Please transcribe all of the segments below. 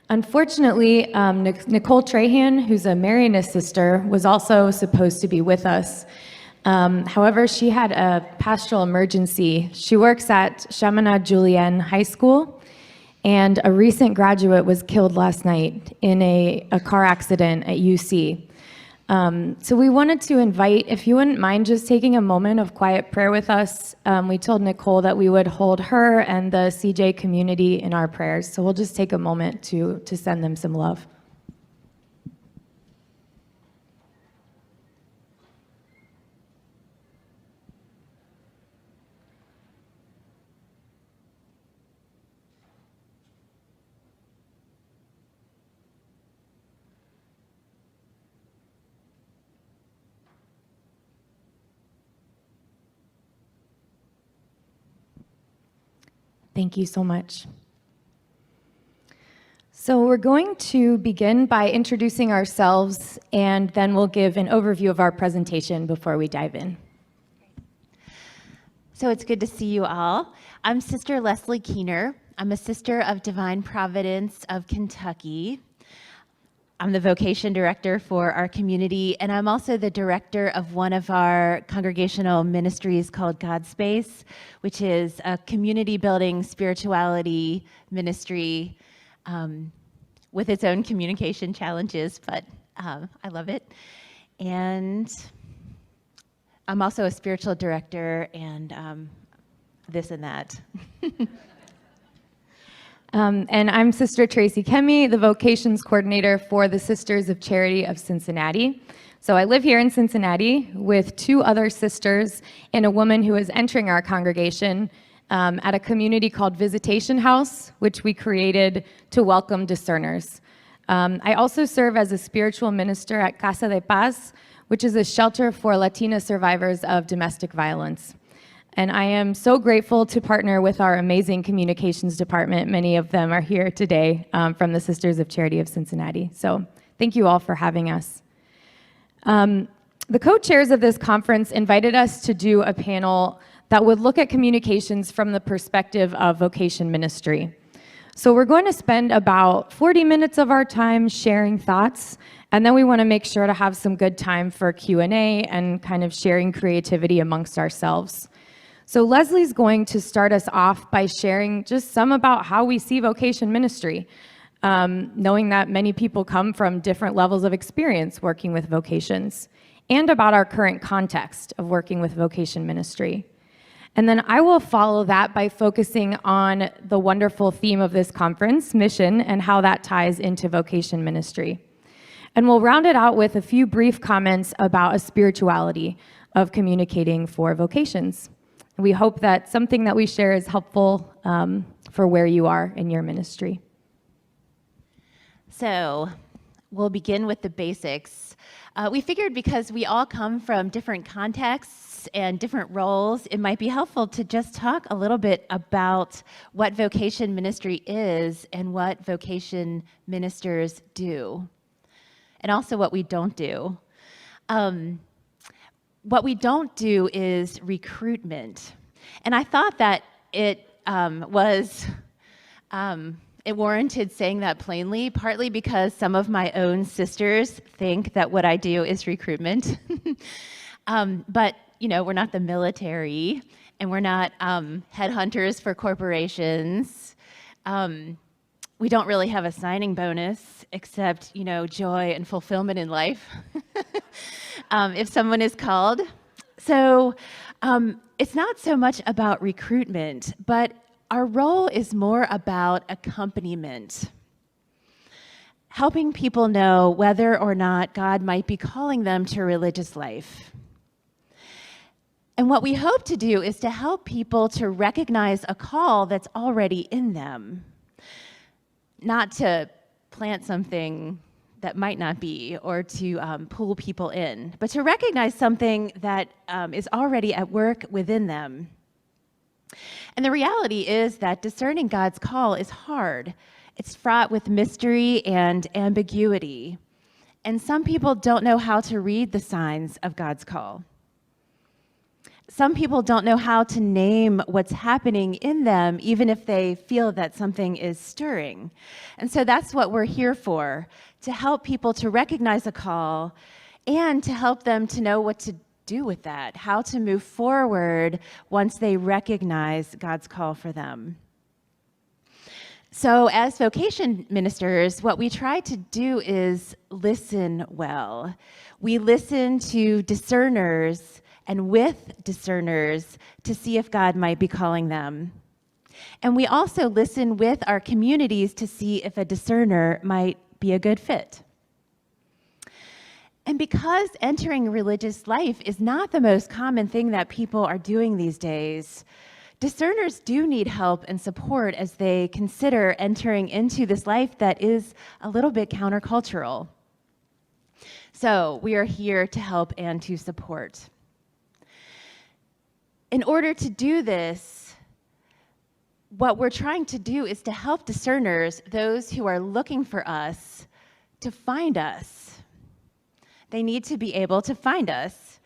Unfortunately, Nicole Trahan, who's a Marianist sister, was also supposed to be with us. However, she had a pastoral emergency. She works at Chaminade Julienne High School, and a recent graduate was killed last night in a car accident at UC. So we wanted to invite, if you wouldn't mind just taking a moment of quiet prayer with us. We told Nicole that we would hold her and the CJ community in our prayers. So we'll just take a moment to send them some love. Thank you so much. So we're going to begin by introducing ourselves, and then we'll give an overview of our presentation before we dive in. So it's good to see you all. I'm Sister Leslie Keener. I'm a sister of Divine Providence of Kentucky. I'm the Vocation Director for our community, and I'm also the director of one of our congregational ministries called God Space, which is a community building spirituality ministry with its own communication challenges, but I love it. And I'm also a spiritual director and this and that. And I'm Sister Tracy Kemme, the Vocations Coordinator for the Sisters of Charity of Cincinnati. So I live here in Cincinnati with two other sisters and a woman who is entering our congregation at a community called Visitation House, which we created to welcome discerners. I also serve as a spiritual minister at Casa de Paz, which is a shelter for Latina survivors of domestic violence. And I am so grateful to partner with our amazing communications department. Many of them are here today from the Sisters of Charity of Cincinnati. So thank you all for having us. The co-chairs of this conference invited us to do a panel that would look at communications from the perspective of vocation ministry. So we're going to spend about 40 minutes of our time sharing thoughts, and then we want to make sure to have some good time for Q&A and kind of sharing creativity amongst ourselves. So Leslie's going to start us off by sharing just some about how we see vocation ministry, knowing that many people come from different levels of experience working with vocations, and about our current context of working with vocation ministry. And then I will follow that by focusing on the wonderful theme of this conference, mission, and how that ties into vocation ministry. And we'll round it out with a few brief comments about a spirituality of communicating for vocations. We hope that something that we share is helpful for where you are in your ministry. So we'll begin with the basics. We figured because we all come from different contexts and different roles, it might be helpful to just talk a little bit about what vocation ministry is and what vocation ministers do, and also what we don't do. What we don't do is recruitment. And I thought that it warranted saying that plainly, partly because some of my own sisters think that what I do is recruitment. But, you know, we're not the military, and we're not headhunters for corporations. We don't really have a signing bonus, except, you know, joy and fulfillment in life. If someone is called. So it's not so much about recruitment, but our role is more about accompaniment, helping people know whether or not God might be calling them to religious life. And what we hope to do is to help people to recognize a call that's already in them, not to plant something that might not be, or to pull people in, but to recognize something that is already at work within them. And the reality is that discerning God's call is hard. It's fraught with mystery and ambiguity. And some people don't know how to read the signs of God's call. Some people don't know how to name what's happening in them, even if they feel that something is stirring. And so that's what we're here for, to help people to recognize a call and to help them to know what to do with that, how to move forward once they recognize God's call for them. So as vocation ministers, what we try to do is listen well. We listen to discerners and with discerners to see if God might be calling them. And we also listen with our communities to see if a discerner might be a good fit. And because entering religious life is not the most common thing that people are doing these days, discerners do need help and support as they consider entering into this life that is a little bit countercultural. So we are here to help and to support. In order to do this, what we're trying to do is to help discerners, those who are looking for us, to find us. They need to be able to find us.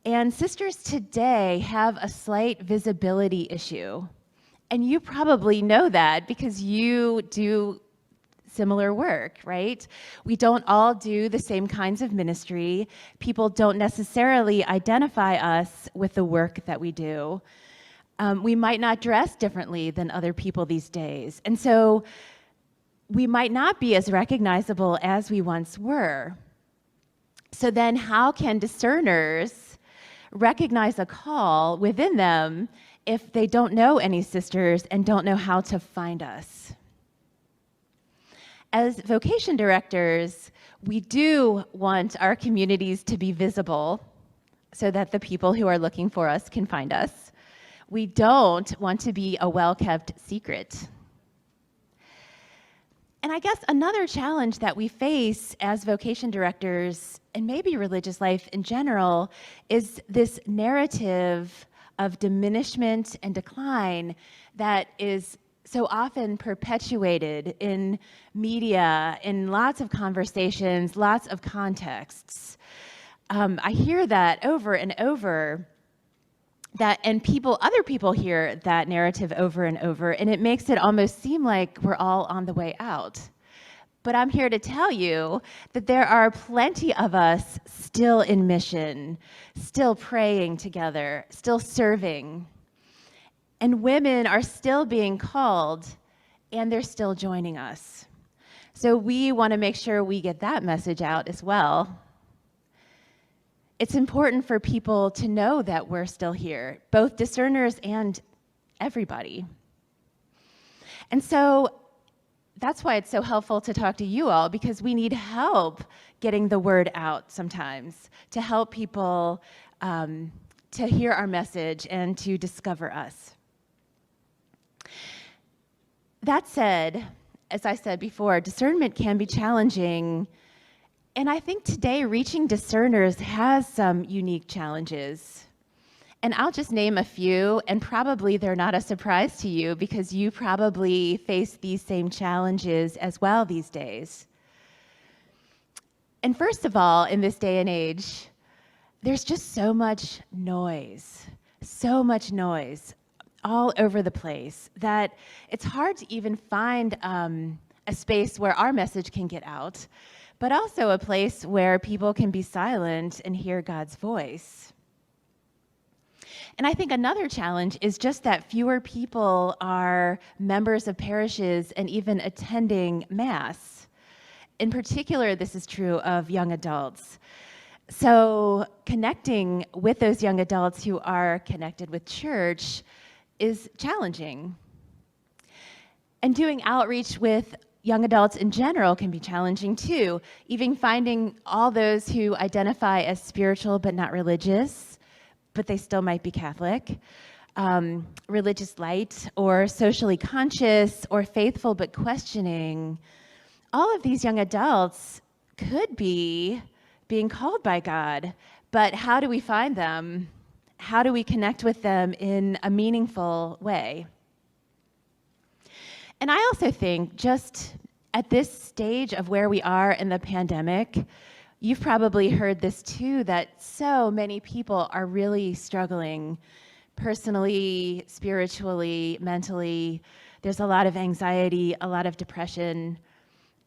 And sisters today have a slight visibility issue. And you probably know that because you do similar work, right? We don't all do the same kinds of ministry. People don't necessarily identify us with the work that we do. We might not dress differently than other people these days. And so we might not be as recognizable as we once were. So then how can discerners recognize a call within them if they don't know any sisters and don't know how to find us? As vocation directors, we do want our communities to be visible so that the people who are looking for us can find us. We don't want to be a well-kept secret. And I guess another challenge that we face as vocation directors, and maybe religious life in general, is this narrative of diminishment and decline that is so often perpetuated in media, in lots of conversations, lots of contexts. I hear that over and over, and other people hear that narrative over and over, and it makes it almost seem like we're all on the way out. But I'm here to tell you that there are plenty of us still in mission, still praying together, still serving. And women are still being called, and they're still joining us. So we want to make sure we get that message out as well. It's important for people to know that we're still here, both discerners and everybody. And so that's why it's so helpful to talk to you all, because we need help getting the word out sometimes to help people to hear our message and to discover us. That said, as I said before, discernment can be challenging, and I think today reaching discerners has some unique challenges. And I'll just name a few, and probably they're not a surprise to you because you probably face these same challenges as well these days. And first of all, in this day and age, there's just so much noise all over the place that it's hard to even find a space where our message can get out, but also a place where people can be silent and hear God's voice. And I think another challenge is just that fewer people are members of parishes and even attending Mass. In particular, this is true of young adults. So connecting with those young adults who are connected with church is challenging. And doing outreach with young adults in general can be challenging too, even finding all those who identify as spiritual but not religious, but they still might be Catholic, religious light, or socially conscious, or faithful but questioning. All of these young adults could be being called by God, but how do we find them? How do we connect with them in a meaningful way? And I also think just at this stage of where we are in the pandemic, You've probably heard this too, that so many people are really struggling personally, spiritually, mentally. There's a lot of anxiety, a lot of depression,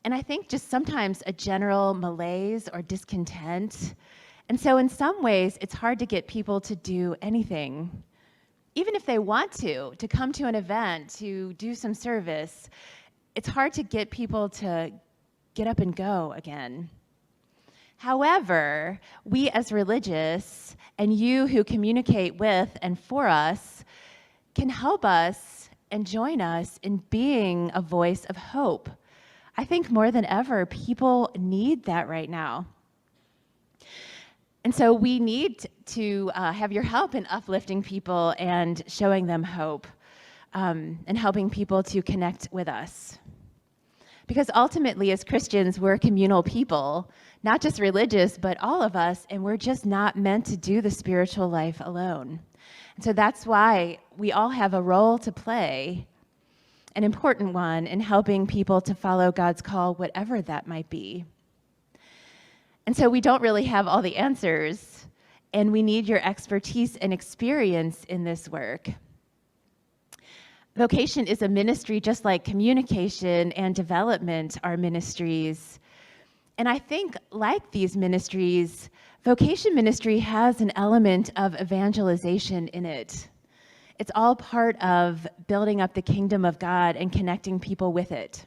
and I think just sometimes a general malaise or discontent. And so in some ways, it's hard to get people to do anything. Even if they want to come to an event, to do some service, it's hard to get people to get up and go again. However, we as religious, and you who communicate with and for us, can help us and join us in being a voice of hope. I think more than ever, people need that right now. And so we need to have your help in uplifting people and showing them hope, and helping people to connect with us. Because ultimately, as Christians, we're communal people, not just religious, but all of us, and we're just not meant to do the spiritual life alone. And so that's why we all have a role to play, an important one, in helping people to follow God's call, whatever that might be. And so we don't really have all the answers, and we need your expertise and experience in this work. Vocation is a ministry just like communication and development are ministries. And I think, like these ministries, vocation ministry has an element of evangelization in it. It's all part of building up the kingdom of God and connecting people with it.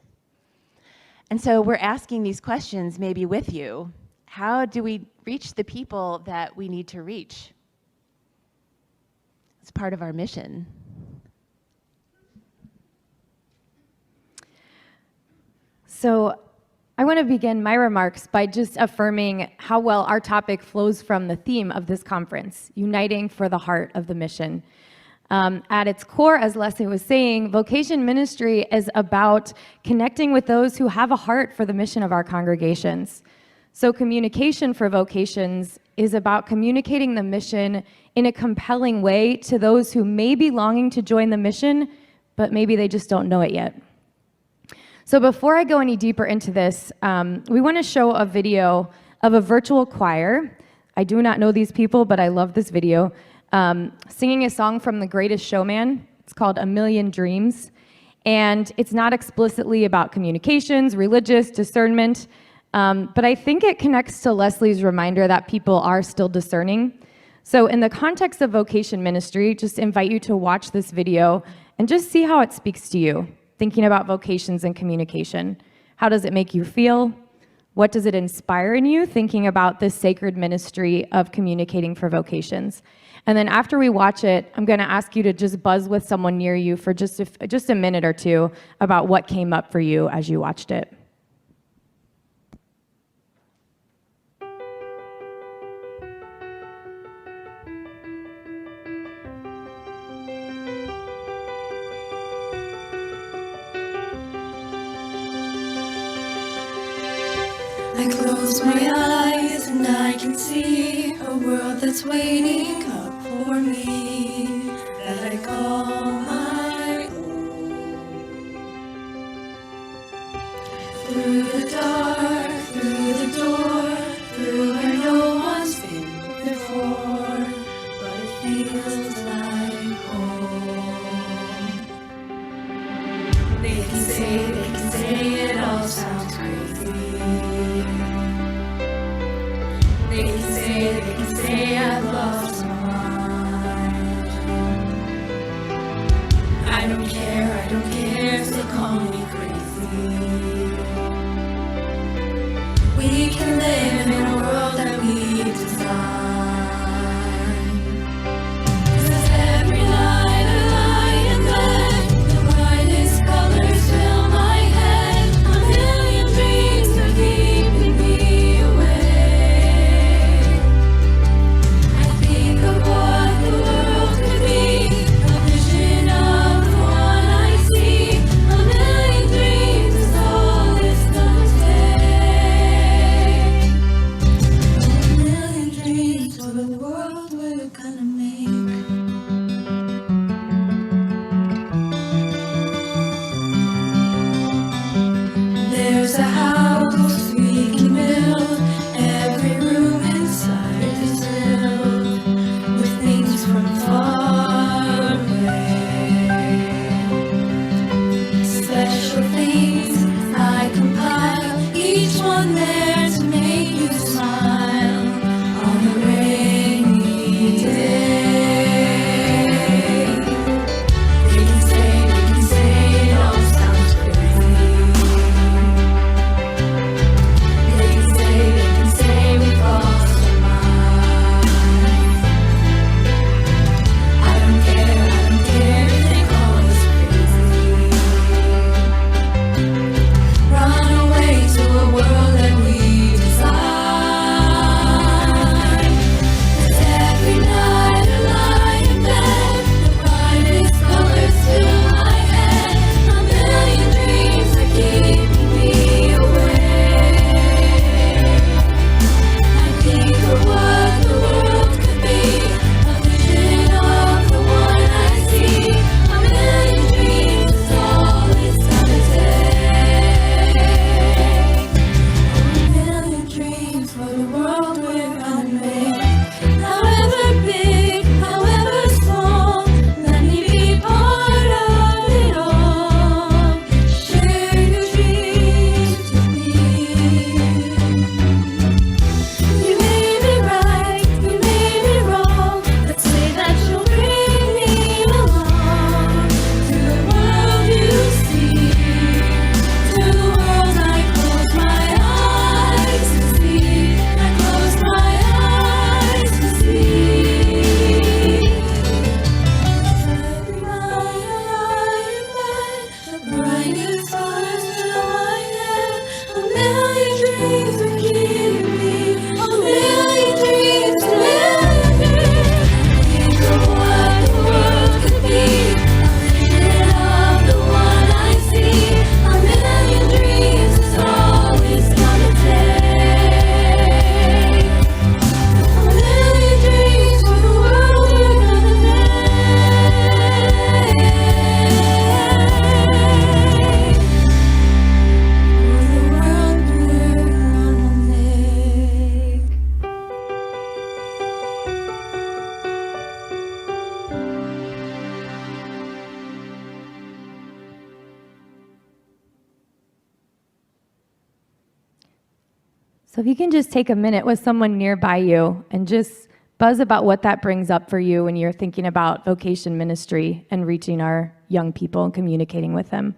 And so we're asking these questions maybe with you. How do we reach the people that we need to reach? It's part of our mission. So I want to begin my remarks by just affirming how well our topic flows from the theme of this conference, uniting for the heart of the mission. At its core, as Leslie was saying, vocation ministry is about connecting with those who have a heart for the mission of our congregations. So communication for vocations is about communicating the mission in a compelling way to those who may be longing to join the mission, but maybe they just don't know it yet. So before I go any deeper into this, we want to show a video of a virtual choir. I do not know these people, but I love this video. Singing a song from The Greatest Showman. It's called A Million Dreams. And it's not explicitly about communications, religious, discernment, but I think it connects to Leslie's reminder that people are still discerning. So in the context of vocation ministry, just invite you to watch this video and just see how it speaks to you, thinking about vocations and communication. How does it make you feel? What does it inspire in you, thinking about this sacred ministry of communicating for vocations? And then after we watch it, I'm going to ask you to just buzz with someone near you for just a minute or two about what came up for you as you watched it. I close my eyes and I can see a world that's waiting up for me, that I call my own. Through the dark, through the door, through where no one's been before, but it feels like home. They can say it all sounds crazy. They can say I've lost my mind. I don't care, so call me crazy. We can live in a world that we design. 'Cause every night I lie in bed, the brightest colors fill my head. A million dreams are keeping me awake. I think of what the world could be, a vision of the one I see. A million dreams is all it's gonna take. So if you can just take a minute with someone nearby you and just buzz about what that brings up for you when you're thinking about vocation ministry and reaching our young people and communicating with them.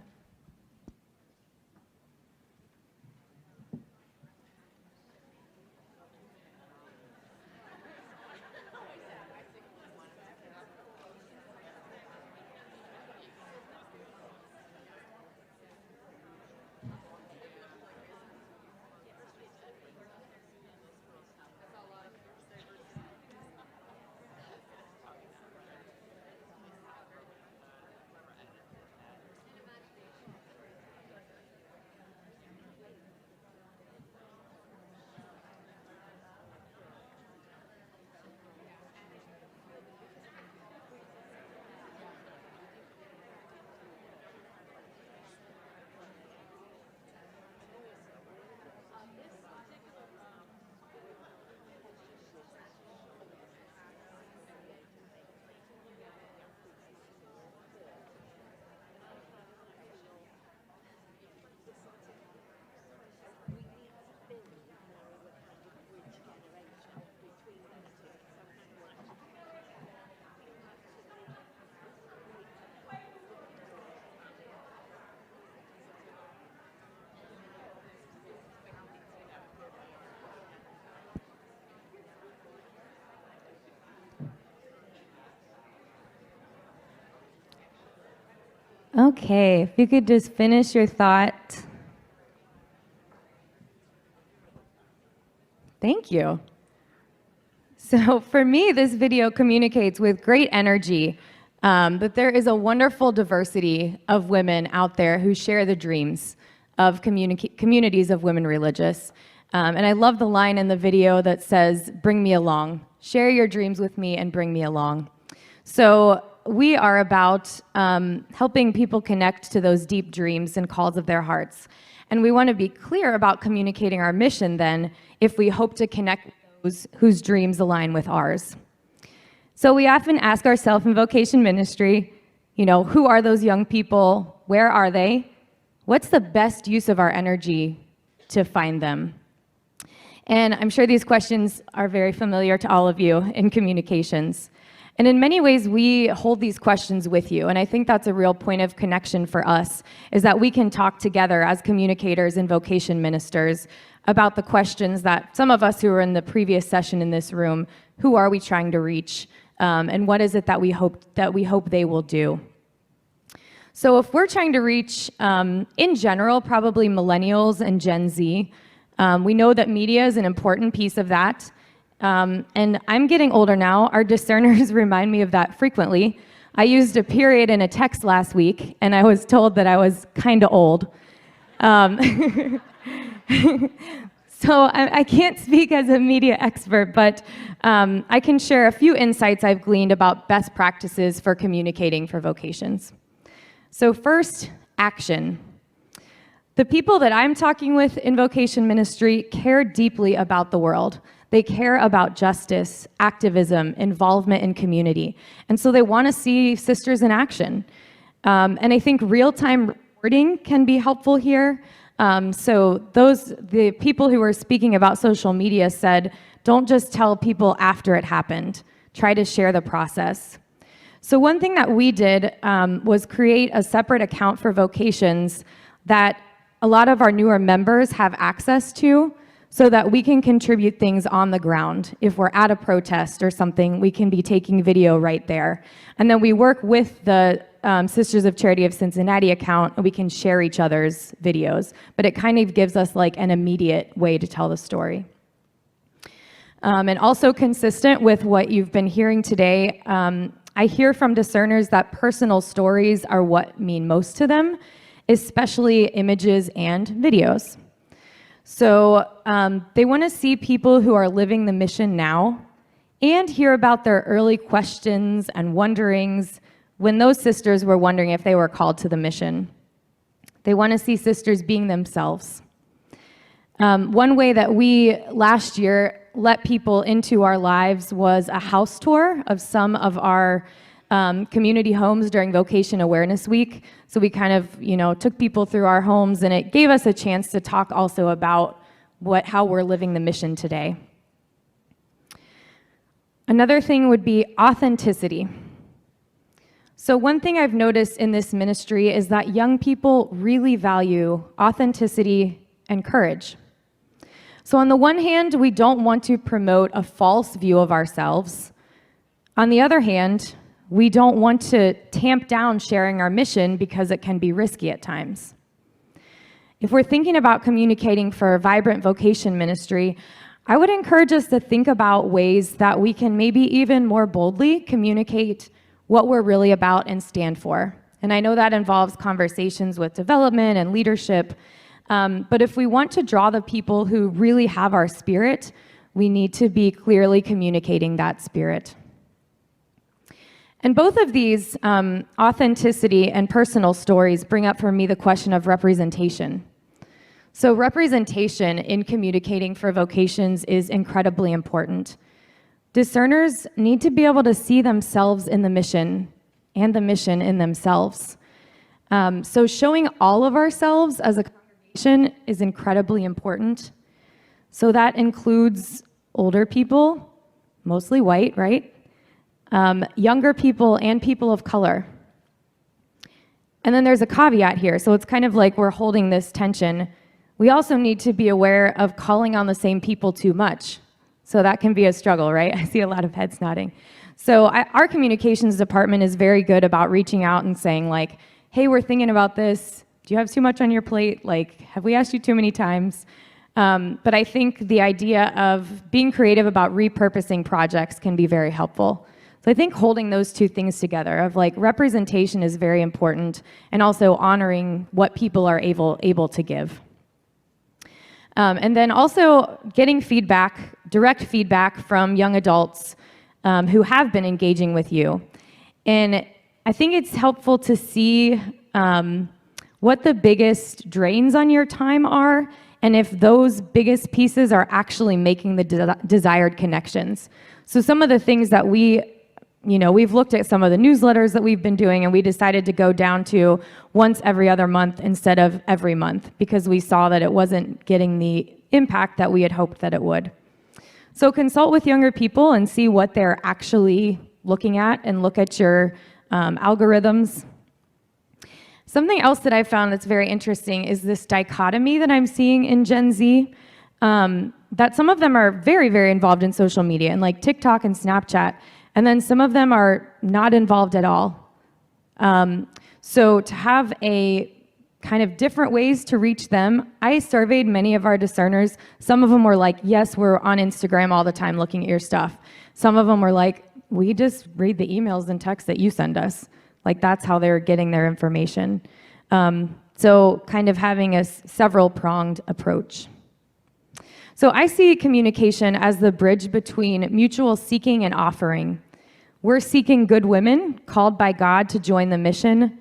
Okay, if you could just finish your thought. Thank you. So for me, this video communicates with great energy that there is a wonderful diversity of women out there who share the dreams of communities of women religious. And I love the line in the video that says, "Bring me along. Share your dreams with me and bring me along." So we are about helping people connect to those deep dreams and calls of their hearts. And we want to be clear about communicating our mission then if we hope to connect with those whose dreams align with ours. So we often ask ourselves in vocation ministry, who are those young people? Where are they? What's the best use of our energy to find them? And I'm sure these questions are very familiar to all of you in communications. And in many ways, we hold these questions with you. And I think that's a real point of connection for us, is that we can talk together as communicators and vocation ministers about the questions that some of us who were in the previous session in this room, who are we trying to reach? And what is it that we hope they will do? So if we're trying to reach, in general, probably millennials and Gen Z, we know that media is an important piece of that. And I'm getting older now. Our discerners remind me of that frequently. I used a period in a text last week, and I was told that I was kind of old. So I can't speak as a media expert, but I can share a few insights I've gleaned about best practices for communicating for vocations. So first, action. The people that I'm talking with in vocation ministry care deeply about the world. They care about justice, activism, involvement in community. And so they want to see sisters in action. And I think real-time reporting can be helpful here. So the people who were speaking about social media said, don't just tell people after it happened. Try to share the process. So one thing that we did was create a separate account for vocations that a lot of our newer members have access to, so that we can contribute things on the ground. If we're at a protest or something, we can be taking video right there. And then we work with the Sisters of Charity of Cincinnati account, and we can share each other's videos. But it kind of gives us like an immediate way to tell the story. And also consistent with what you've been hearing today, I hear from discerners that personal stories are what mean most to them, especially images and videos. So they want to see people who are living the mission now and hear about their early questions and wonderings when those sisters were wondering if they were called to the mission. They want to see sisters being themselves. One way that we last year let people into our lives was a house tour of some of our community homes during Vocation Awareness Week. So we kind of, took people through our homes, and it gave us a chance to talk also about how we're living the mission today. Another thing would be authenticity. So one thing I've noticed in this ministry is that young people really value authenticity and courage. So on the one hand, we don't want to promote a false view of ourselves. On the other hand, we don't want to tamp down sharing our mission because it can be risky at times. If we're thinking about communicating for a vibrant vocation ministry, I would encourage us to think about ways that we can maybe even more boldly communicate what we're really about and stand for. And I know that involves conversations with development and leadership, but if we want to draw the people who really have our spirit, we need to be clearly communicating that spirit. And both of these, authenticity and personal stories, bring up for me the question of representation. So representation in communicating for vocations is incredibly important. Discerners need to be able to see themselves in the mission and the mission in themselves. So showing all of ourselves as a congregation is incredibly important. So that includes older people, mostly white, right? Younger people and people of color. And then there's a caveat here. So it's kind of like we're holding this tension. We also need to be aware of calling on the same people too much. So that can be a struggle, right? I see a lot of heads nodding. So our communications department is very good about reaching out and saying like, hey, we're thinking about this. Do you have too much on your plate? Like, have we asked you too many times? But I think the idea of being creative about repurposing projects can be very helpful. So I think holding those two things together of like representation is very important and also honoring what people are able to give. And then also getting feedback, direct feedback from young adults who have been engaging with you. And I think it's helpful to see what the biggest drains on your time are and if those biggest pieces are actually making the desired connections. So some of the things that we've looked at some of the newsletters that we've been doing, and we decided to go down to once every other month instead of every month because we saw that it wasn't getting the impact that we had hoped that it would. So consult with younger people and see what they're actually looking at and look at your algorithms. Something else that I found that's very interesting is this dichotomy that I'm seeing in Gen Z, that some of them are very, very involved in social media and like TikTok and Snapchat, and then some of them are not involved at all. So to have a kind of different ways to reach them, I surveyed many of our discerners. Some of them were like, yes, we're on Instagram all the time looking at your stuff. Some of them were like, we just read the emails and texts that you send us. Like that's how they're getting their information. So kind of having a several-pronged approach. So I see communication as the bridge between mutual seeking and offering. We're seeking good women called by God to join the mission,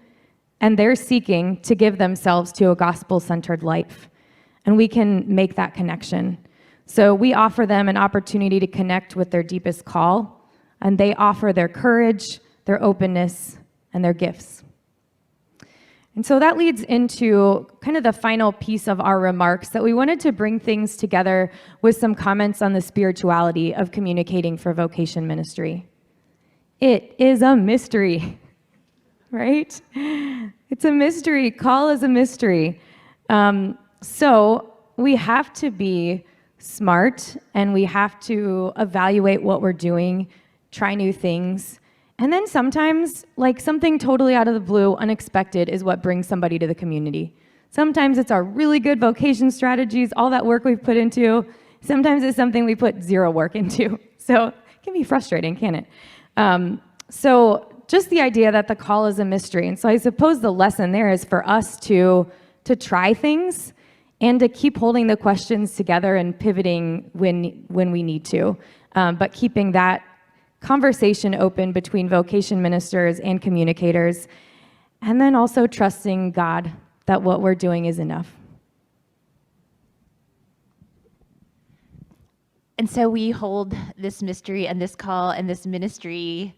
and they're seeking to give themselves to a gospel-centered life. And we can make that connection. So we offer them an opportunity to connect with their deepest call, and they offer their courage, their openness, and their gifts. And so that leads into kind of the final piece of our remarks that we wanted to bring things together with some comments on the spirituality of communicating for vocation ministry. It is a mystery, right? It's a mystery. Call is a mystery. So we have to be smart and we have to evaluate what we're doing, try new things. And then sometimes, like something totally out of the blue, unexpected is what brings somebody to the community. Sometimes it's our really good vocation strategies, all that work we've put into. Sometimes it's something we put zero work into. So it can be frustrating, can't it? So just the idea that the call is a mystery. And so I suppose the lesson there is for us to try things and to keep holding the questions together and pivoting when we need to, but keeping that conversation open between vocation ministers and communicators, and then also trusting God that what we're doing is enough. And so we hold this mystery and this call and this ministry,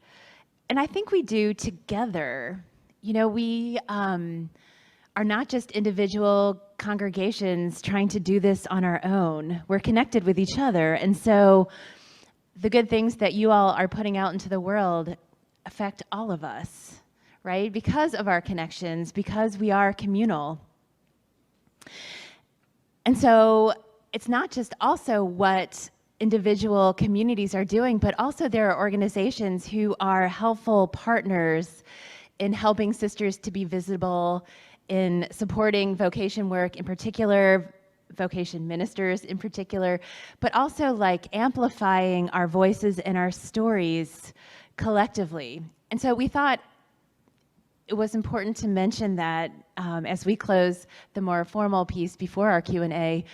and I think we do together. You know, we are are not just individual congregations trying to do this on our own. We're connected with each other. And so the good things that you all are putting out into the world affect all of us, right? Because of our connections, because we are communal. And so it's not just also what individual communities are doing, but also there are organizations who are helpful partners in helping sisters to be visible, in supporting vocation work in particular, vocation ministers in particular, but also like amplifying our voices and our stories collectively. And so we thought it was important to mention that as we close the more formal piece before our Q&A,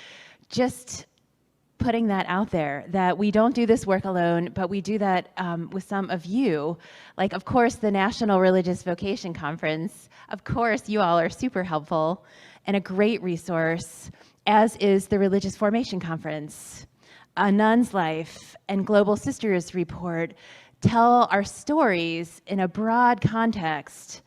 just putting that out there, that we don't do this work alone, but we do that with some of you. Like, of course, the National Religious Vocation Conference, of course, you all are super helpful and a great resource, as is the Religious Formation Conference. A Nun's Life and Global Sisters Report tell our stories in a broad context.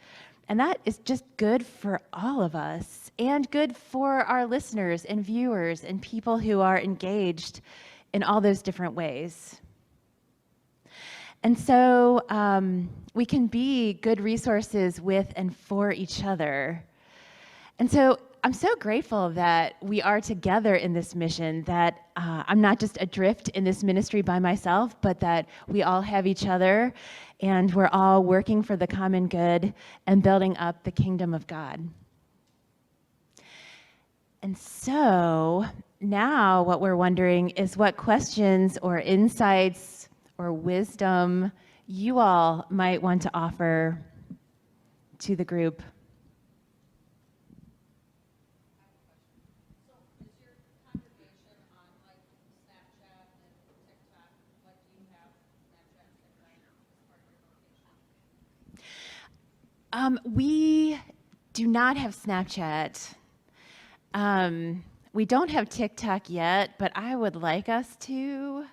And that is just good for all of us and good for our listeners and viewers and people who are engaged in all those different ways. And so we can be good resources with and for each other. And so I'm so grateful that we are together in this mission, that I'm not just adrift in this ministry by myself, but that we all have each other and we're all working for the common good and building up the kingdom of God. And so now what we're wondering is what questions or insights or wisdom you all might want to offer to the group. We do not have Snapchat. We don't have TikTok yet, but I would like us to.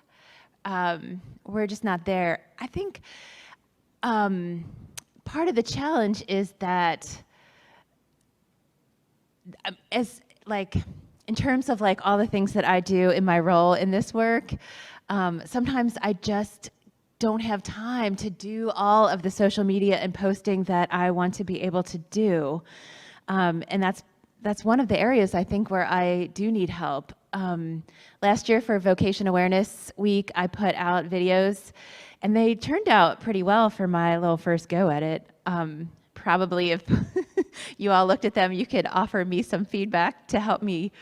We're just not there. I think part of the challenge is that in terms of like all the things that I do in my role in this work, sometimes I just don't have time to do all of the social media and posting that I want to be able to do. And that's one of the areas I think where I do need help. Last year for Vocation Awareness Week, I put out videos and they turned out pretty well for my little first go at it. Probably if you all looked at them, you could offer me some feedback to help me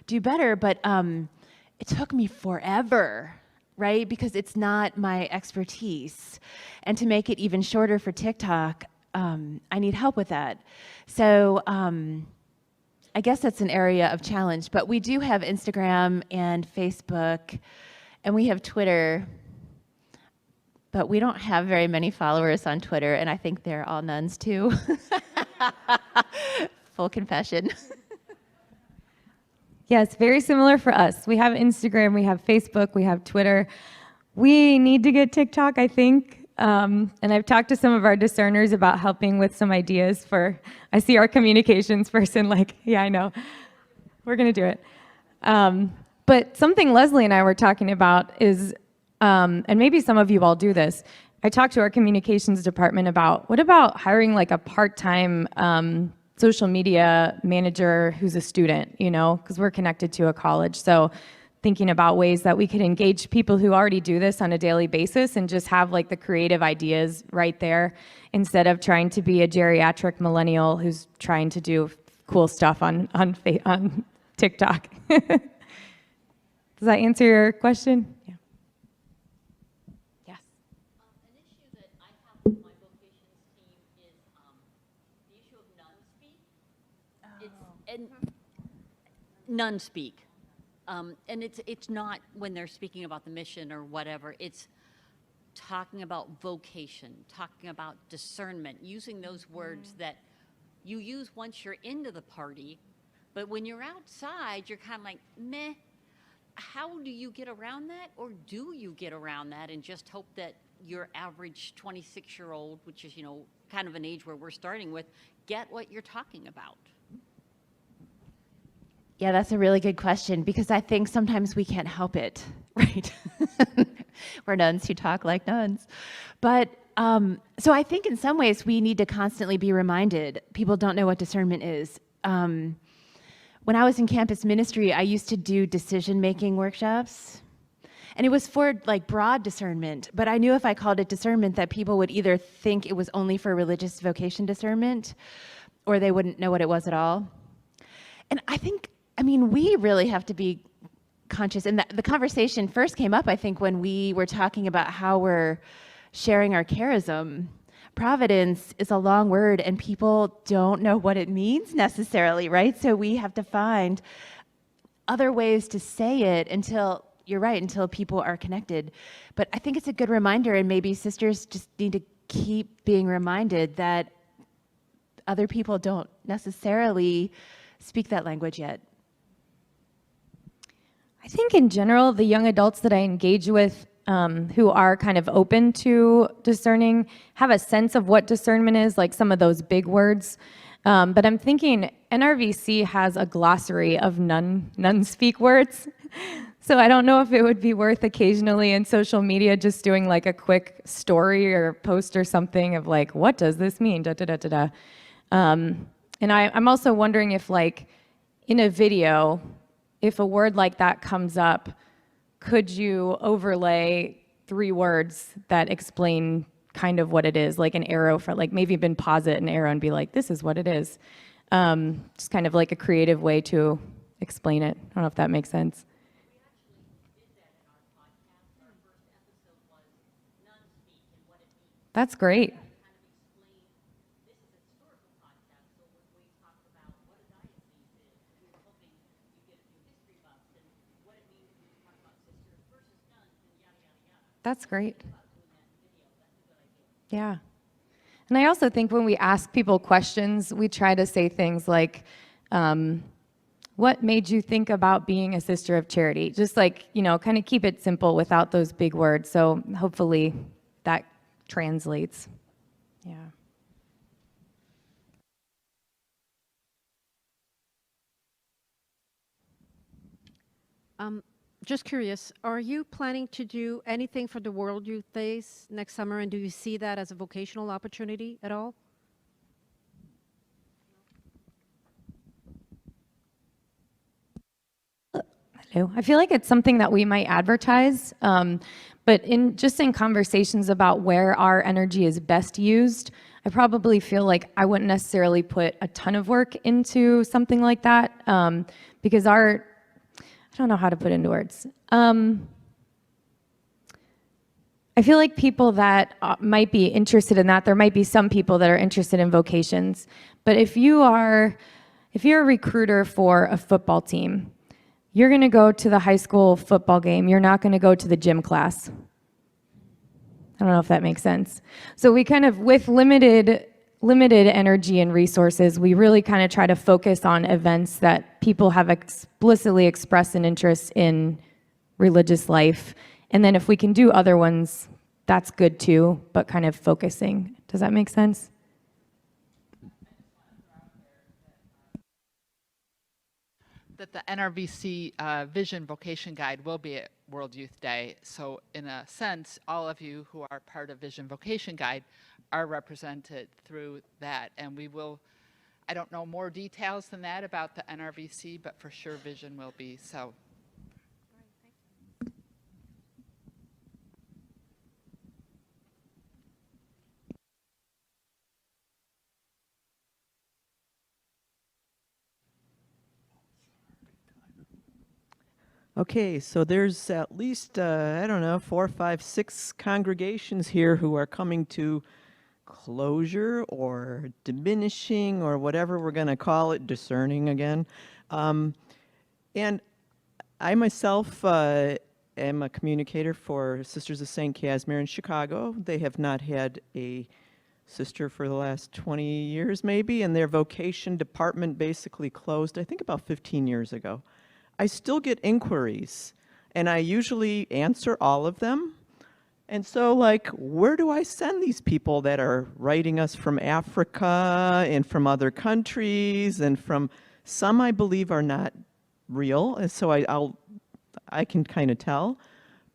do better, but it took me forever, right? Because it's not my expertise. And to make it even shorter for TikTok, I need help with that. So I guess that's an area of challenge, but we do have Instagram and Facebook, and we have Twitter, but we don't have very many followers on Twitter, and I think they're all nuns too. Full confession. Yes, very similar for us. We have Instagram, we have Facebook, we have Twitter. We need to get TikTok, I think. And I've talked to some of our discerners about helping with some ideas for, I see our communications person like, yeah, I know, we're going to do it. But something Leslie and I were talking about is, and maybe some of you all do this, I talked to our communications department about, what about hiring like a part-time social media manager who's a student, you know, because we're connected to a college. So thinking about ways that we could engage people who already do this on a daily basis and just have like the creative ideas right there instead of trying to be a geriatric millennial who's trying to do cool stuff on TikTok. Does that answer your question? Yeah. Yes. An issue that I have with my vocations team is the issue of non-speak. And non-speak. And it's not when they're speaking about the mission or whatever, it's talking about vocation, talking about discernment, using those words that you use once you're into the party, but when you're outside, you're kind of like, meh, how do you get around that? Or do you get around that and just hope that your average 26-year-old, which is, you know, kind of an age where we're starting with, get what you're talking about? Yeah, that's a really good question, because I think sometimes we can't help it, right? We're nuns who talk like nuns. But so I think in some ways we need to constantly be reminded. People don't know what discernment is. When I was in campus ministry, I used to do decision-making workshops. And it was for like broad discernment, but I knew if I called it discernment that people would either think it was only for religious vocation discernment, or they wouldn't know what it was at all. And I mean, we really have to be conscious. And the conversation first came up, I think, when we were talking about how we're sharing our charism. Providence is a long word, and people don't know what it means necessarily, right? So we have to find other ways to say it until, you're right, until people are connected. But I think it's a good reminder, and maybe sisters just need to keep being reminded that other people don't necessarily speak that language yet. I think in general, the young adults that I engage with who are kind of open to discerning have a sense of what discernment is, like some of those big words. But I'm thinking NRVC has a glossary of non-speak words. So I don't know if it would be worth occasionally in social media just doing like a quick story or post or something of like, what does this mean? Da, da, da, da, da. And I'm also wondering if like in a video, if a word like that comes up, could you overlay 3 words that explain kind of what it is, like an arrow for like maybe even pause it an arrow and be like, this is what it is. Just kind of like a creative way to explain it. I don't know if that makes sense. That's great. That's great. Yeah. And I also think when we ask people questions, we try to say things like, what made you think about being a sister of charity? Just like, kind of keep it simple without those big words. So hopefully that translates. Yeah. Just curious, are you planning to do anything for the World Youth Days next summer, and do you see that as a vocational opportunity at all? Hello. I feel like it's something that we might advertise, but in conversations about where our energy is best used, I probably feel like I wouldn't necessarily put a ton of work into something like that, because I don't know how to put into words. I feel like people that might be interested in that, there might be some people that are interested in vocations, but if you're a recruiter for a football team, you're gonna go to the high school football game, you're not gonna go to the gym class. I don't know if that makes sense. So we kind of, with limited energy and resources, we really kind of try to focus on events that people have explicitly expressed an interest in religious life. And then if we can do other ones, that's good too, but kind of focusing. Does that make sense? That the NRVC Vision Vocation Guide will be at World Youth Day. So in a sense, all of you who are part of Vision Vocation Guide are represented through that. And we will, I don't know more details than that about the NRVC, but for sure Vision will be. So. Okay, so there's at least, 4, 5, 6 congregations here who are coming to closure or diminishing or whatever we're going to call it, discerning again. And I myself am a communicator for Sisters of St. Casimir in Chicago. They have not had a sister for the last 20 years maybe, and their vocation department basically closed, I think about 15 years ago. I still get inquiries, and I usually answer all of them. And so, like, where do I send these people that are writing us from Africa and from other countries, and from some I believe are not real, and so I can kind of tell.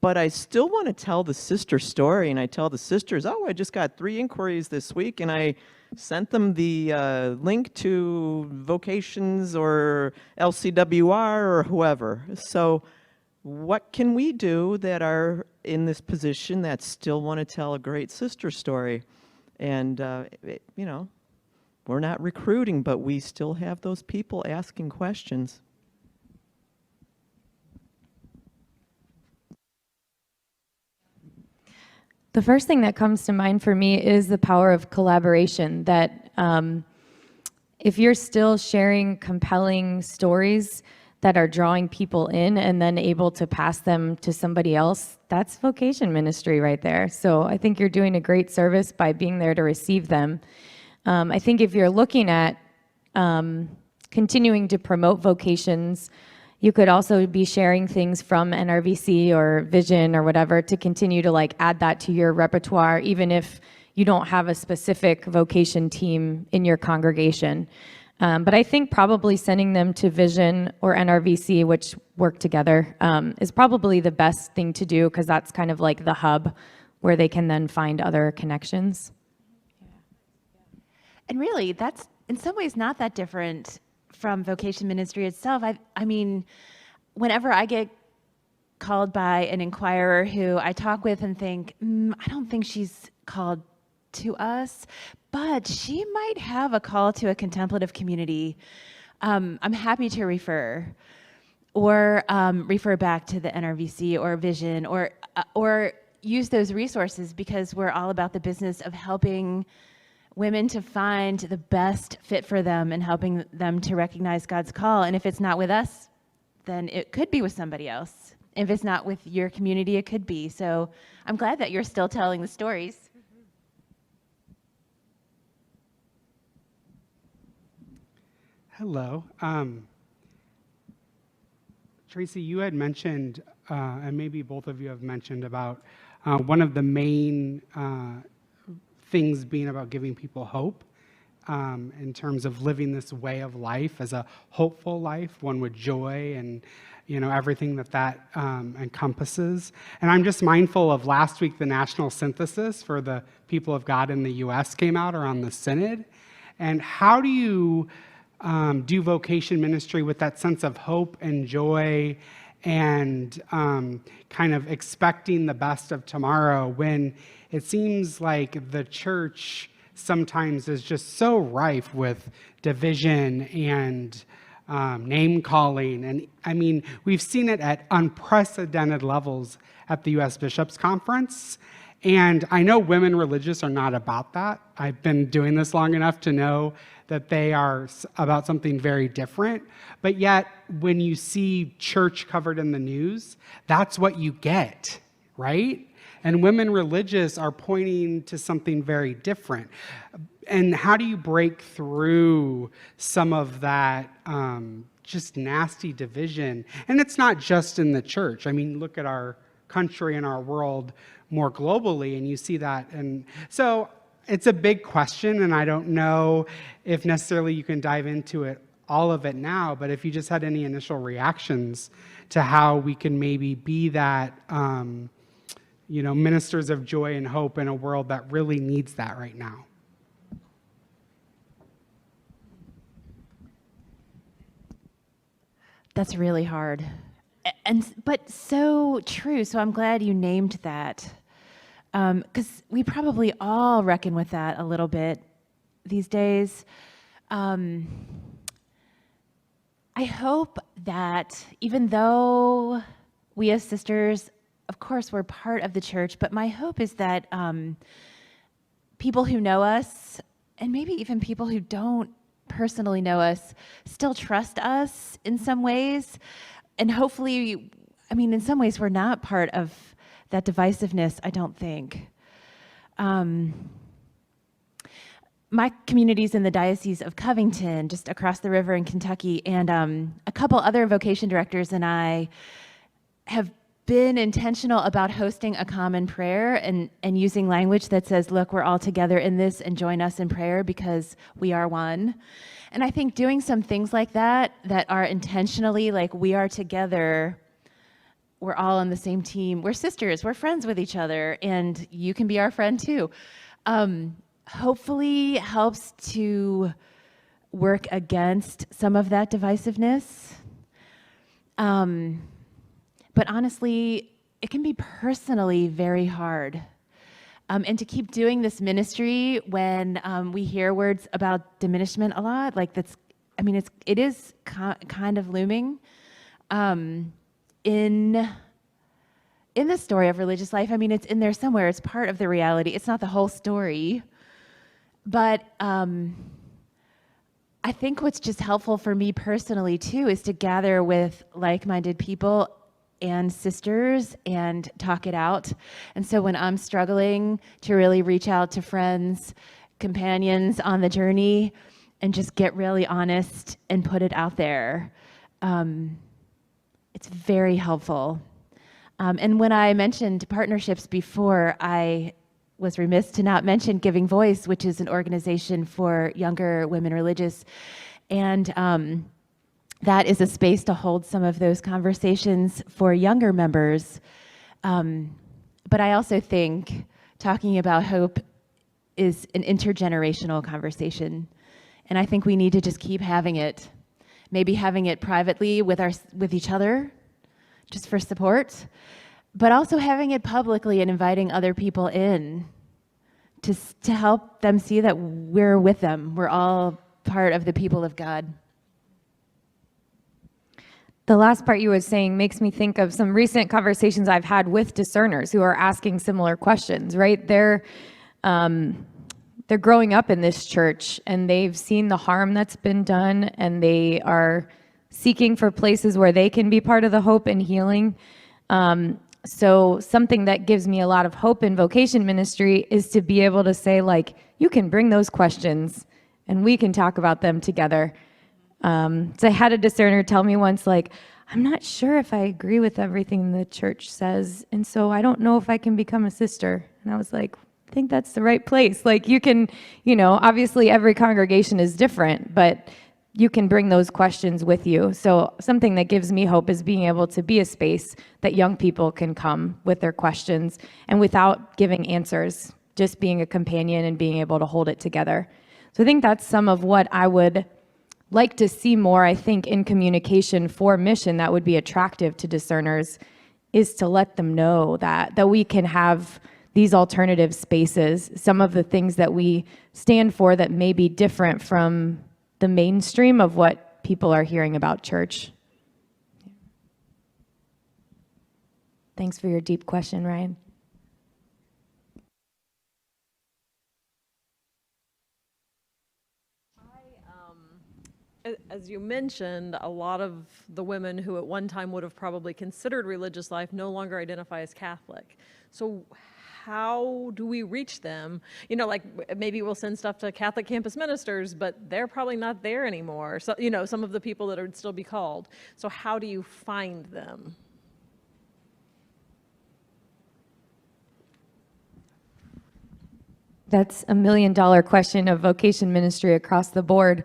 But I still want to tell the sister story, and I tell the sisters, oh, I just got 3 inquiries this week, and I sent them the link to Vocations or LCWR or whoever. So what can we do that are in this position that still want to tell a great sister story? And, you know, we're not recruiting, but we still have those people asking questions. The first thing that comes to mind for me is the power of collaboration, that if you're still sharing compelling stories that are drawing people in and then able to pass them to somebody else, that's vocation ministry right there. So I think you're doing a great service by being there to receive them. I think if you're looking at continuing to promote vocations, you could also be sharing things from NRVC or Vision or whatever to continue to like add that to your repertoire, even if you don't have a specific vocation team in your congregation. But I think probably sending them to Vision or NRVC, which work together, is probably the best thing to do, because that's kind of like the hub where they can then find other connections. And really, that's in some ways not that different from vocation ministry itself. I mean, whenever I get called by an inquirer who I talk with and think, I don't think she's called to us, but she might have a call to a contemplative community, I'm happy to refer, or refer back to the NRVC or Vision, or use those resources, because we're all about the business of helping women to find the best fit for them and helping them to recognize God's call. And if it's not with us, then it could be with somebody else. If it's not with your community, it could be. So I'm glad that you're still telling the stories. Hello. Tracy, you had mentioned, and maybe both of you have mentioned about one of the main things being about giving people hope in terms of living this way of life as a hopeful life, one with joy and, you know, everything that encompasses. And I'm just mindful of last week, the national synthesis for the people of God in the U.S. came out around the synod. And how do you do vocation ministry with that sense of hope and joy and kind of expecting the best of tomorrow, when it seems like the church sometimes is just so rife with division and name calling? And I mean, we've seen it at unprecedented levels at the U.S. Bishops' Conference. And I know women religious are not about that. I've been doing this long enough to know that they are about something very different. But yet, when you see church covered in the news, that's what you get, right? And women religious are pointing to something very different. And how do you break through some of that just nasty division? And it's not just in the church. I mean, look at our country and our world more globally, and you see that. And so it's a big question, and I don't know if necessarily you can dive into it, all of it now, but if you just had any initial reactions to how we can maybe be that, you know, ministers of joy and hope in a world that really needs that right now. That's really hard, but so true. So I'm glad you named that, because we probably all reckon with that a little bit these days. I hope that even though we as sisters, of course, we're part of the church, but my hope is that people who know us, and maybe even people who don't personally know us, still trust us in some ways. And hopefully, I mean, in some ways, we're not part of that divisiveness, I don't think. My community's in the Diocese of Covington, just across the river in Kentucky, and a couple other vocation directors and I have been intentional about hosting a common prayer and using language that says, look, we're all together in this and join us in prayer because we are one. And I think doing some things like that are intentionally like, we are together, we're all on the same team, we're sisters, we're friends with each other, and you can be our friend too. Hopefully helps to work against some of that divisiveness. But honestly, it can be personally very hard. And to keep doing this ministry when we hear words about diminishment a lot, like it is kind of looming. In the story of religious life, it's in there somewhere. It's part of the reality. It's not the whole story. But I think what's just helpful for me personally too is to gather with like-minded people and sisters and talk it out. And so when I'm struggling, to really reach out to friends, companions on the journey, and just get really honest and put it out there. It's very helpful. And when I mentioned partnerships before, I was remiss to not mention Giving Voice, which is an organization for younger women religious. And that is a space to hold some of those conversations for younger members. But I also think talking about hope is an intergenerational conversation. And I think we need to just keep having it. Maybe having it privately with each other, just for support, but also having it publicly and inviting other people in to help them see that we're with them. We're all part of the people of God. The last part you were saying makes me think of some recent conversations I've had with discerners who are asking similar questions, right? They're growing up in this church and they've seen the harm that's been done, and they are seeking for places where they can be part of the hope and healing. So something that gives me a lot of hope in vocation ministry is to be able to say, like, you can bring those questions and we can talk about them together. So I had a discerner tell me once, like, I'm not sure if I agree with everything the church says, and so I don't know if I can become a sister. And I was like, I think that's the right place. Like, you can, obviously every congregation is different, but you can bring those questions with you. So something that gives me hope is being able to be a space that young people can come with their questions and without giving answers, just being a companion and being able to hold it together. So I think that's some of what I would like to see more, I think, in communication for mission that would be attractive to discerners, is to let them know that we can have these alternative spaces, some of the things that we stand for that may be different from the mainstream of what people are hearing about church. Thanks for your deep question, Ryan. As you mentioned, a lot of the women who at one time would have probably considered religious life no longer identify as Catholic. So how do we reach them? Like maybe we'll send stuff to Catholic campus ministers, but they're probably not there anymore. So, some of the people that would still be called. So how do you find them? That's $1 million question of vocation ministry across the board.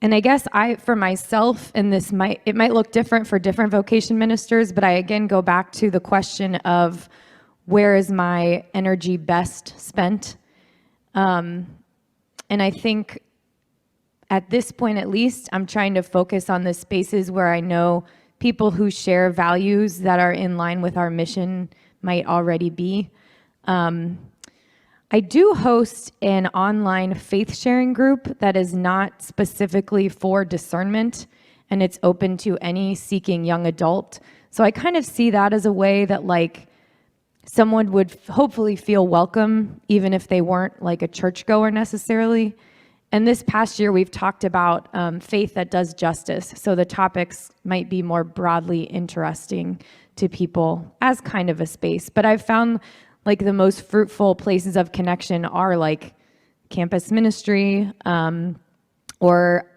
And I guess for myself, and it might look different for different vocation ministers, but I again go back to the question of where is my energy best spent? And I think at this point, at least, I'm trying to focus on the spaces where I know people who share values that are in line with our mission might already be. I do host an online faith-sharing group that is not specifically for discernment, and it's open to any seeking young adult. So I kind of see that as a way that, like, someone would hopefully feel welcome, even if they weren't, like, a churchgoer necessarily. And this past year, we've talked about faith that does justice. So the topics might be more broadly interesting to people as kind of a space. But I've found like the most fruitful places of connection are like campus ministry, or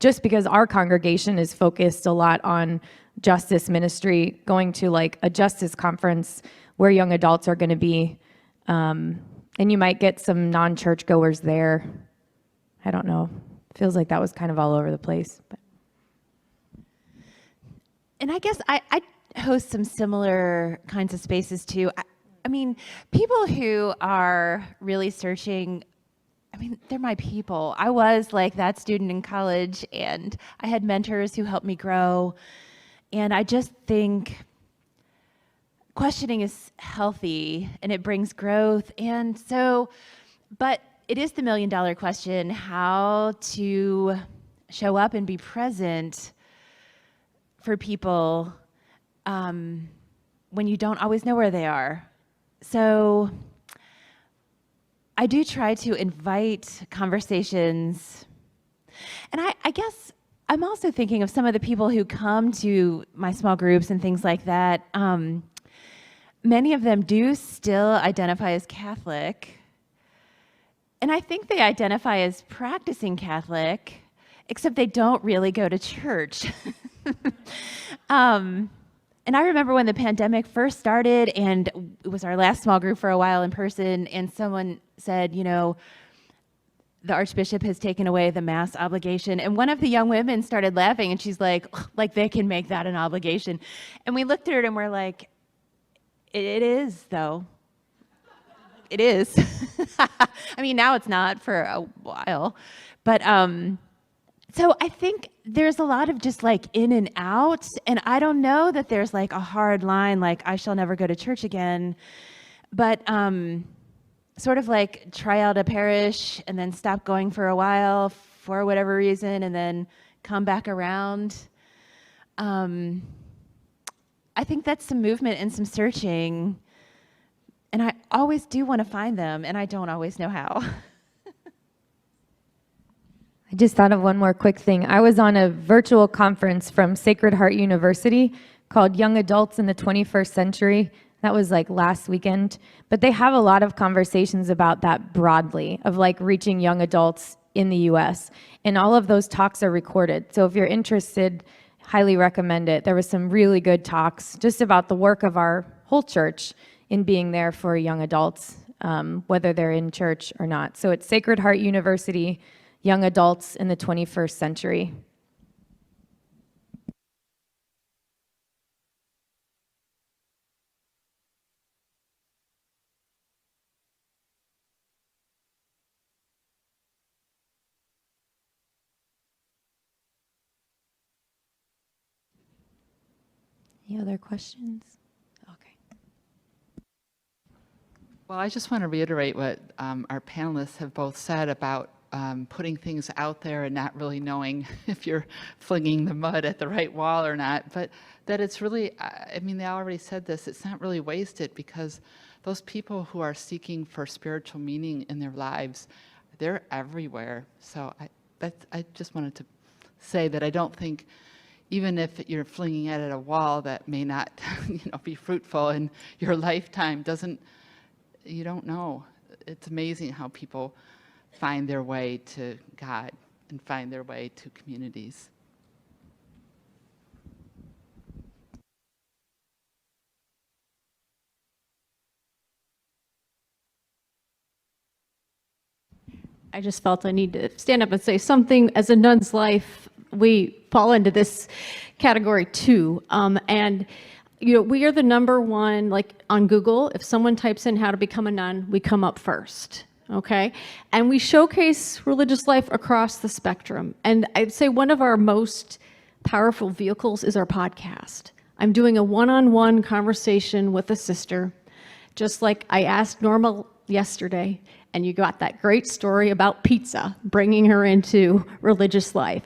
just because our congregation is focused a lot on justice ministry, going to like a justice conference where young adults are going to be, and you might get some non-church goers there. I don't know. Feels like that was kind of all over the place. But. And I guess I host some similar kinds of spaces too. I mean, people who are really searching, I mean, they're my people. I was like that student in college, and I had mentors who helped me grow. And I just think questioning is healthy and it brings growth. And so, but it is the $1 million question, how to show up and be present for people when you don't always know where they are. So I do try to invite conversations. And I guess I'm also thinking of some of the people who come to my small groups and things like that. Many of them do still identify as Catholic. And I think they identify as practicing Catholic, except they don't really go to church. And I remember when the pandemic first started, and it was our last small group for a while in person, and someone said, you know, the Archbishop has taken away the Mass obligation. And one of the young women started laughing, and she's like they can make that an obligation. And we looked at her and we're like, it is, though. It is. I mean, now it's not for a while. But so I think there's a lot of just like in and out. And I don't know that there's like a hard line, like I shall never go to church again. But sort of like try out a parish and then stop going for a while for whatever reason and then come back around. I think that's some movement and some searching. And I always do want to find them, and I don't always know how. I just thought of one more quick thing. I was on a virtual conference from Sacred Heart University called Young Adults in the 21st Century. That was like last weekend. But they have a lot of conversations about that broadly, of like reaching young adults in the US. And all of those talks are recorded. So if you're interested, highly recommend it. There was some really good talks just about the work of our whole church in being there for young adults, whether they're in church or not. So it's Sacred Heart University, Young Adults in the 21st Century. Any other questions? Okay. Well, I just want to reiterate what our panelists have both said about putting things out there and not really knowing if you're flinging the mud at the right wall or not, but that it's really, I mean, they already said this, it's not really wasted, because those people who are seeking for spiritual meaning in their lives, they're everywhere. So I just wanted to say that I don't think, even if you're flinging it at a wall that may not be fruitful in your lifetime, you don't know. It's amazing how people find their way to God and find their way to communities. I just felt I need to stand up and say something. As a nun's life, we fall into this category too. And we are the number one, like on Google, if someone types in how to become a nun, we come up first. Okay. And we showcase religious life across the spectrum. And I'd say one of our most powerful vehicles is our podcast. I'm doing a one-on-one conversation with a sister, just like I asked Norma yesterday, and you got that great story about pizza, bringing her into religious life.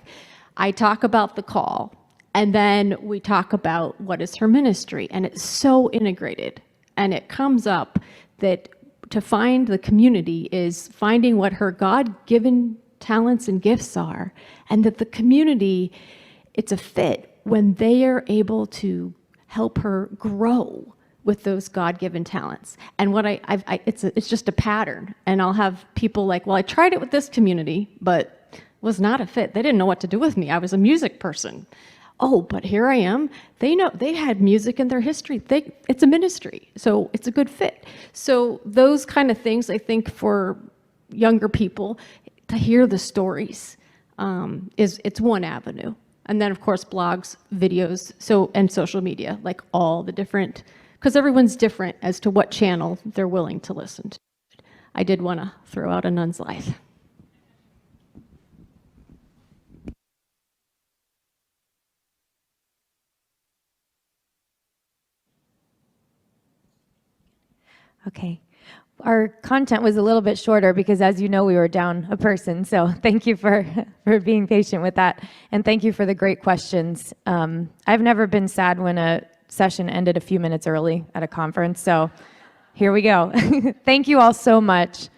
I talk about the call, and then we talk about what is her ministry, and it's so integrated. And it comes up that to find the community is finding what her God-given talents and gifts are, and that the community, it's a fit when they are able to help her grow with those God-given talents. And what it's just a pattern. And I'll have people like, well, I tried it with this community, but was not a fit. They didn't know what to do with me. I was a music person. oh, but here I am. They know they had music in their history. It's a ministry, so it's a good fit. So those kind of things, I think, for younger people to hear the stories it's one avenue. And then, of course, blogs, videos, and social media, like all the different, because everyone's different as to what channel they're willing to listen to. I did want to throw out a nun's life. Okay. Our content was a little bit shorter because, as you know, we were down a person. So thank you for being patient with that. And thank you for the great questions. I've never been sad when a session ended a few minutes early at a conference. So here we go. Thank you all so much.